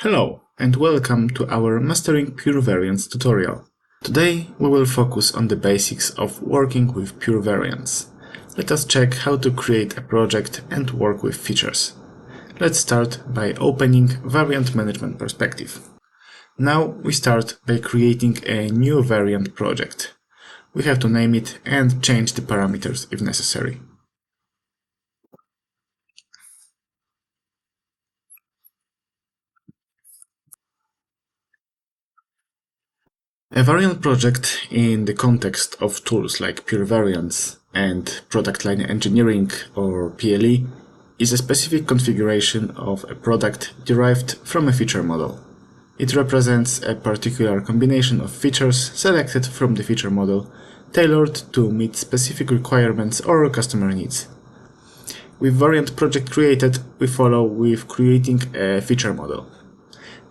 Hello and welcome to our Mastering Pure Variants tutorial. Today we will focus on the basics of working with pure variants. Let us check how to create a project and work with features. Let's start by opening Variant Management Perspective. Now we start by creating a new variant project. We have to name it and change the parameters if necessary. A variant project in the context of tools like pure variants and product line engineering or PLE is a specific configuration of a product derived from a feature model. It represents a particular combination of features selected from the feature model, tailored to meet specific requirements or customer needs. With variant project created, we follow with creating a feature model.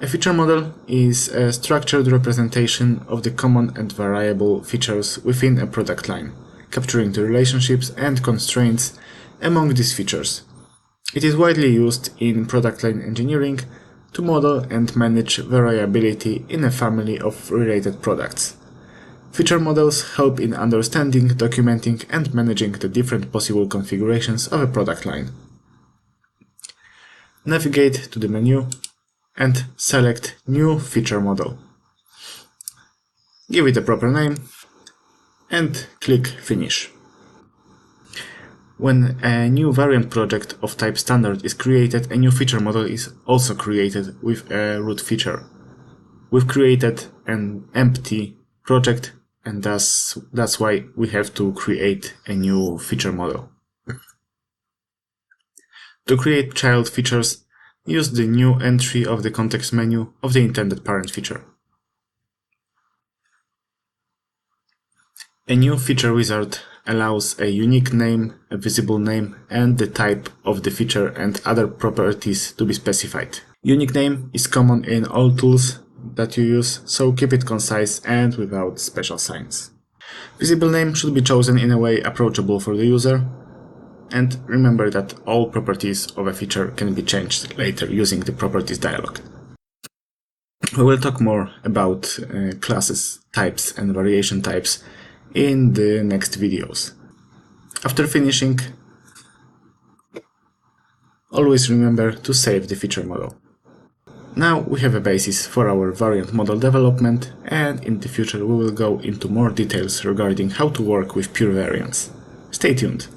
A feature model is a structured representation of the common and variable features within a product line, capturing the relationships and constraints among these features. It is widely used in product line engineering to model and manage variability in a family of related products. Feature models help in understanding, documenting, and managing the different possible configurations of a product line. Navigate to the menu and select New Feature Model. Give it a proper name and click Finish. When a new variant project of type standard is created, a new feature model is also created with a root feature. We've created an empty project, and that's why we have to create a new feature model. To create child features, use the new entry of the context menu of the intended parent feature. A new feature wizard allows a unique name, a visible name, and the type of the feature and other properties to be specified. Unique name is common in all tools that you use, so keep it concise and without special signs. Visible name should be chosen in a way approachable for the user. And remember that all properties of a feature can be changed later using the properties dialog. We will talk more about classes, types and variation types in the next videos. After finishing, always remember to save the feature model. Now we have a basis for our variant model development, and in the future we will go into more details regarding how to work with pure variants. Stay tuned!